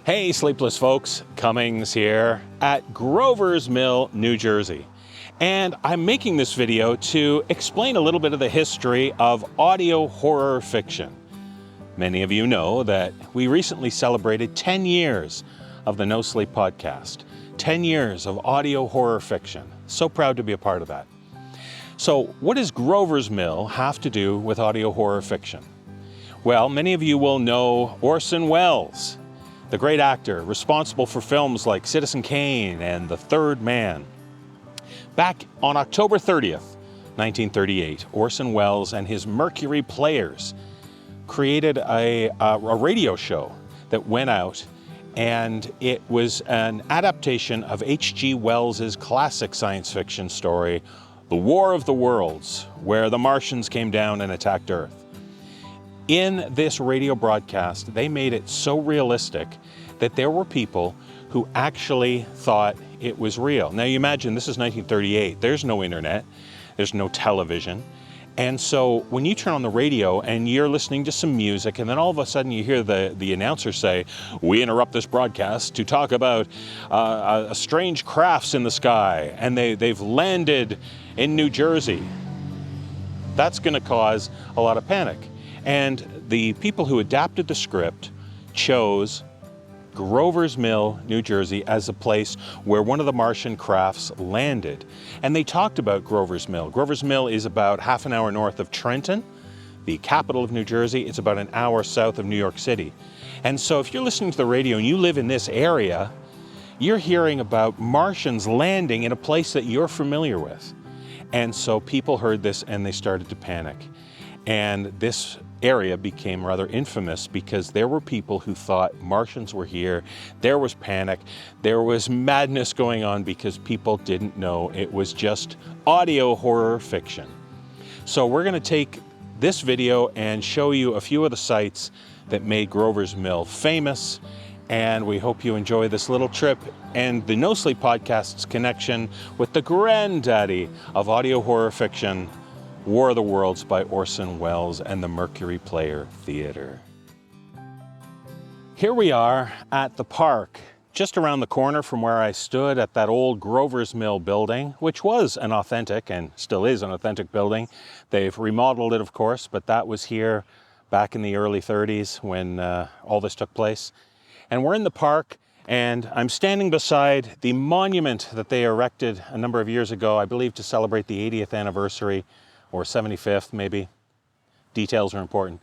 Hey, sleepless folks, Cummings here at Grover's Mill, New Jersey. And I'm making this video to explain a little bit of the history of audio horror fiction. Many of you know that we recently celebrated 10 years of the NoSleep Podcast. 10 years of audio horror fiction. So proud to be a part of that. So what does Grover's Mill have to do with audio horror fiction? Well, many of you will know Orson Welles, the great actor responsible for films like Citizen Kane and The Third Man. Back on October 30th, 1938, Orson Welles and his Mercury Players created a radio show that went out, and it was an adaptation of H.G. Wells's classic science fiction story, The War of the Worlds, where the Martians came down and attacked Earth. In this radio broadcast, they made it so realistic that there were people who actually thought it was real. Now you imagine, this is 1938. There's no internet, there's no television. And so when you turn on the radio and you're listening to some music, and then all of a sudden you hear the announcer say, "We interrupt this broadcast to talk about strange crafts in the sky, and they've landed in New Jersey," that's going to cause a lot of panic. And the people who adapted the script chose Grover's Mill, New Jersey, as a place where one of the Martian crafts landed. And they talked about Grover's Mill. Grover's Mill is about half an hour north of Trenton, the capital of New Jersey. It's about an hour south of New York City. And so if you're listening to the radio and you live in this area, you're hearing about Martians landing in a place that you're familiar with. And so people heard this and they started to panic. And this area became rather infamous because there were people who thought Martians were here. There was panic. There was madness going on because people didn't know it was just audio horror fiction. So we're going to take this video and show you a few of the sites that made Grover's Mill famous. And we hope you enjoy this little trip and the NoSleep Podcast's connection with the granddaddy of audio horror fiction, War of the Worlds by Orson Welles and the Mercury Player Theater. Here we are at the park, just around the corner from where I stood at that old Grover's Mill building, which was an authentic and still is an authentic building. They've remodeled it, of course, but that was here back in the early 30s when all this took place. And we're in the park, and I'm standing beside the monument that they erected a number of years ago, I believe to celebrate the 80th anniversary, or 75th maybe. Details are important.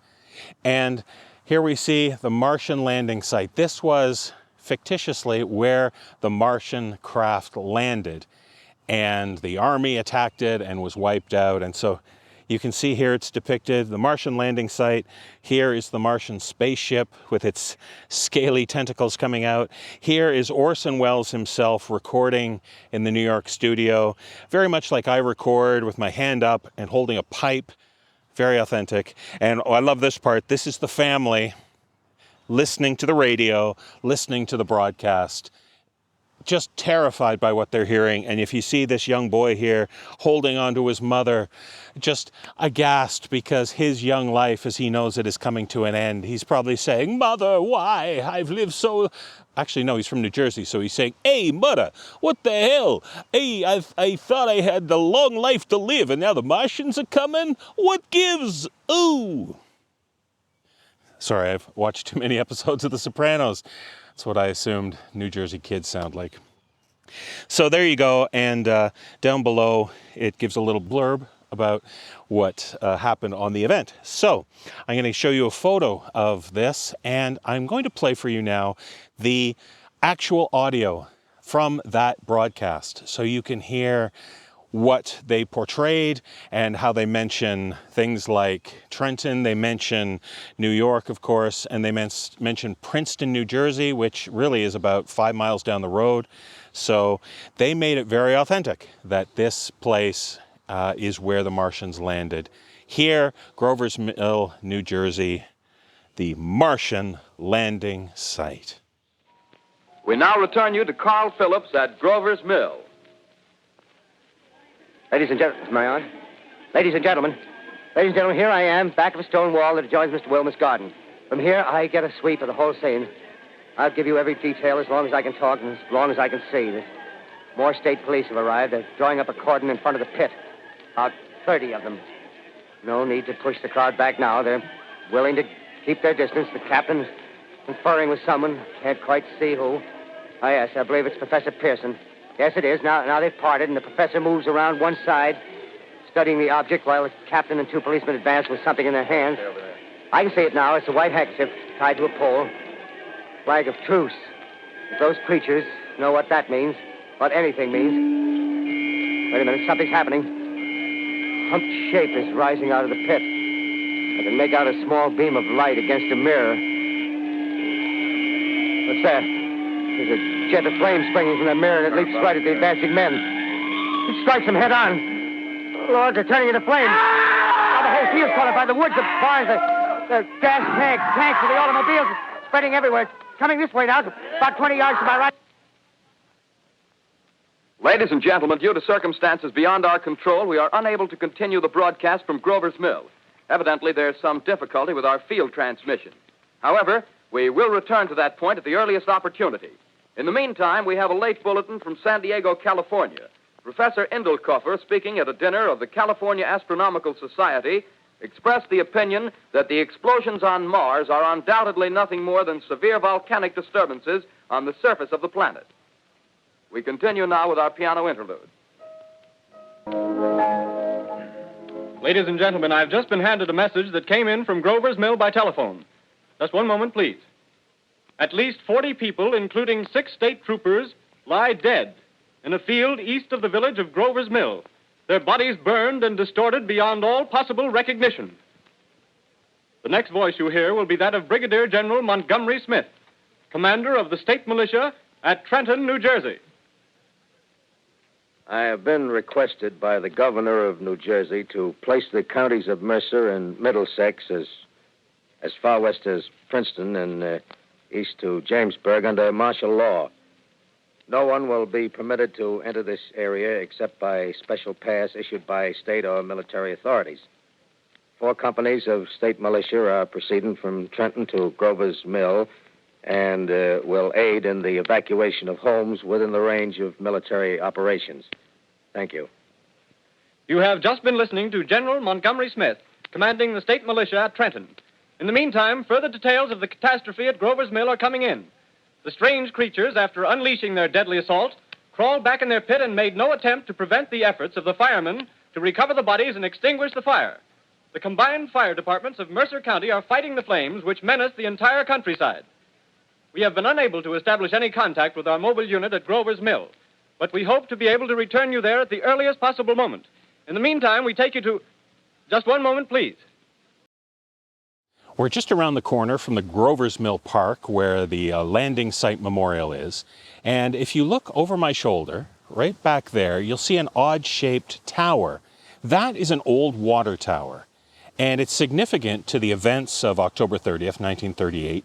And here we see the Martian landing site. This was fictitiously where the Martian craft landed, and the army attacked it and was wiped out. And so you can see here it's depicted, the Martian landing site. Here is the Martian spaceship with its scaly tentacles coming out. Here is Orson Welles himself recording in the New York studio, very much like I record with my hand up and holding a pipe, very authentic. And I love this part. This is the family listening to the radio, listening to the broadcast, just terrified by what they're hearing. And if you see this young boy here holding on to his mother, just aghast because his young life, as he knows it, is coming to an end. He's probably saying, "Mother, why? I've lived so..." Actually, no, he's from New Jersey, so he's saying, "Hey, mother, what the hell? Hey, I thought I had the long life to live, and now the Martians are coming? What gives? Ooh." Sorry, I've watched too many episodes of The Sopranos. That's what I assumed New Jersey kids sound like. So there you go, and down below it gives a little blurb about what happened on the event. So I'm going to show you a photo of this, and I'm going to play for you now the actual audio from that broadcast so you can hear what they portrayed and how they mention things like Trenton. They mention New York, of course, and they mention Princeton, New Jersey, which really is about 5 miles down the road. So they made it very authentic that this place is where the Martians landed. Here, Grover's Mill, New Jersey, the Martian landing site. We now return you to Carl Phillips at Grover's Mill. Ladies and gentlemen, am I on? Ladies and gentlemen, here I am, back of a stone wall that adjoins Mr. Wilmer's garden. From here, I get a sweep of the whole scene. I'll give you every detail as long as I can talk and as long as I can see. There's more state police have arrived. They're drawing up a cordon in front of the pit. About 30 of them. No need to push the crowd back now. They're willing to keep their distance. The captain's conferring with someone. Can't quite see who. Oh, yes, I believe it's Professor Pearson. Yes, it is. Now they've parted, and the professor moves around one side, studying the object, while the captain and 2 policemen advance with something in their hands. I can see it now. It's a white handkerchief tied to a pole. Flag of truce. If those creatures know what that means, what anything means. Wait a minute, something's happening. A humped shape is rising out of the pit. I can make out a small beam of light against a mirror. What's that? There's a jet of flame springing from the mirror, and it leaps right at the advancing men. It strikes them head on. Lord, they're turning into flames. Now the whole field's caught up by the woods, the barns, the gas tanks of the automobiles spreading everywhere. It's coming this way now, about 20 yards to my right. Ladies and gentlemen, due to circumstances beyond our control, we are unable to continue the broadcast from Grover's Mill. Evidently, there's some difficulty with our field transmission. However, we will return to that point at the earliest opportunity. In the meantime, we have a late bulletin from San Diego, California. Professor Indelkoffer, speaking at a dinner of the California Astronomical Society, expressed the opinion that the explosions on Mars are undoubtedly nothing more than severe volcanic disturbances on the surface of the planet. We continue now with our piano interlude. Ladies and gentlemen, I've just been handed a message that came in from Grover's Mill by telephone. Just one moment, please. At least 40 people, including 6 state troopers, lie dead in a field east of the village of Grover's Mill, their bodies burned and distorted beyond all possible recognition. The next voice you hear will be that of Brigadier General Montgomery Smith, commander of the state militia at Trenton, New Jersey. I have been requested by the governor of New Jersey to place the counties of Mercer and Middlesex as far west as Princeton and east to Jamesburg under martial law. No one will be permitted to enter this area except by special pass issued by state or military authorities. 4 companies of state militia are proceeding from Trenton to Grover's Mill and will aid in the evacuation of homes within the range of military operations. Thank you. You have just been listening to General Montgomery Smith, commanding the state militia at Trenton. In the meantime, further details of the catastrophe at Grover's Mill are coming in. The strange creatures, after unleashing their deadly assault, crawled back in their pit and made no attempt to prevent the efforts of the firemen to recover the bodies and extinguish the fire. The combined fire departments of Mercer County are fighting the flames which menace the entire countryside. We have been unable to establish any contact with our mobile unit at Grover's Mill, but we hope to be able to return you there at the earliest possible moment. In the meantime, we take you to... Just one moment, please. We're just around the corner from the Grover's Mill Park where the landing site memorial is. And if you look over my shoulder, right back there, you'll see an odd-shaped tower. That is an old water tower. And it's significant to the events of October 30th, 1938,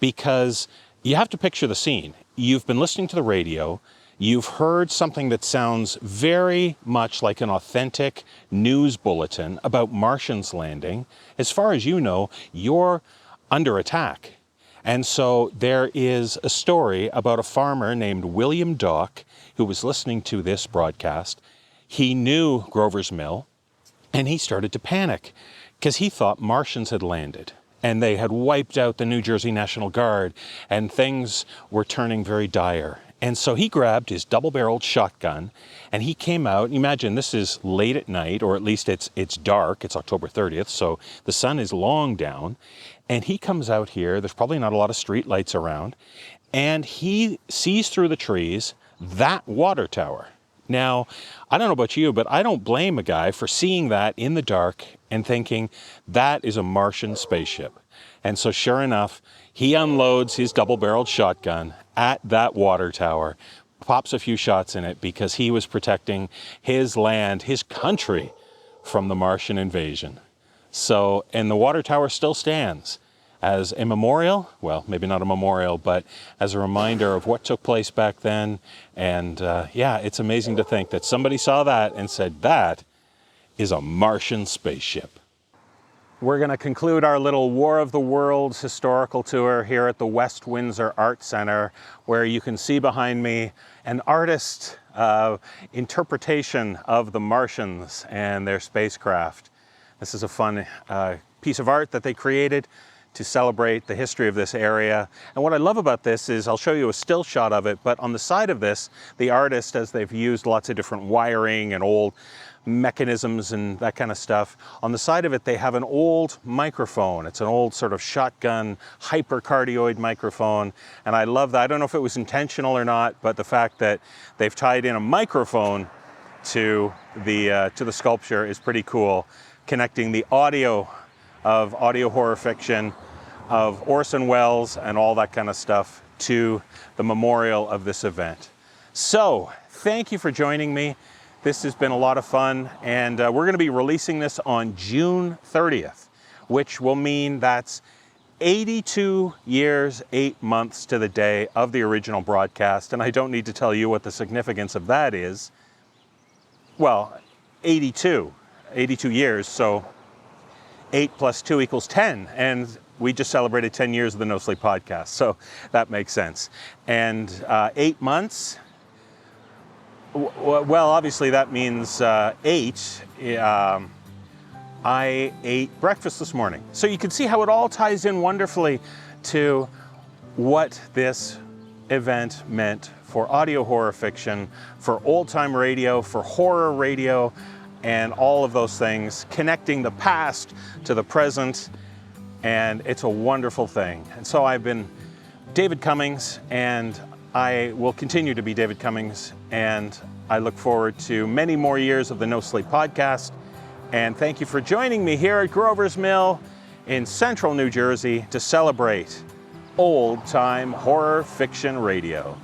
because you have to picture the scene. You've been listening to the radio. You've heard something that sounds very much like an authentic news bulletin about Martians landing. As far as you know, you're under attack. And so there is a story about a farmer named William Dock who was listening to this broadcast. He knew Grover's Mill, and he started to panic because he thought Martians had landed and they had wiped out the New Jersey National Guard and things were turning very dire. And so he grabbed his double-barreled shotgun and he came out. Imagine this is late at night, or at least it's dark. It's October 30th, so the sun is long down. And he comes out here. There's probably not a lot of street lights around. And he sees through the trees that water tower. Now, I don't know about you, but I don't blame a guy for seeing that in the dark and thinking that is a Martian spaceship. And so sure enough, he unloads his double-barreled shotgun at that water tower, pops a few shots in it because he was protecting his land, his country, from the Martian invasion. So, and the water tower still stands as a memorial, well, maybe not a memorial, but as a reminder of what took place back then. And yeah, it's amazing to think that somebody saw that and said, that is a Martian spaceship. We're going to conclude our little War of the Worlds historical tour here at the West Windsor Art Center, where you can see behind me an artist's interpretation of the Martians and their spacecraft. This is a fun piece of art that they created to celebrate the history of this area. And what I love about this is, I'll show you a still shot of it, but on the side of this, the artist, as they've used lots of different wiring and old mechanisms and that kind of stuff, on the side of it they have an old microphone. It's an old sort of shotgun hypercardioid microphone, and I love that. I don't know if it was intentional or not, but the fact that they've tied in a microphone to the sculpture is pretty cool, connecting the audio of audio horror fiction, of Orson Welles and all that kind of stuff to the memorial of this event. So thank you for joining me. This has been a lot of fun, and we're going to be releasing this on June 30th, which will mean that's 82 years, 8 months to the day of the original broadcast, and I don't need to tell you what the significance of that is. Well, 82 years, so 8 plus 2 equals 10, and we just celebrated 10 years of the NoSleep Podcast, so that makes sense. And 8 months, well, obviously that means 8. I ate breakfast this morning. So you can see how it all ties in wonderfully to what this event meant for audio horror fiction, for old-time radio, for horror radio, and all of those things, connecting the past to the present, and it's a wonderful thing. And so I've been David Cummings, and I will continue to be David Cummings, and I look forward to many more years of the NoSleep Podcast. And thank you for joining me here at Grover's Mill in central New Jersey to celebrate old-time horror fiction radio.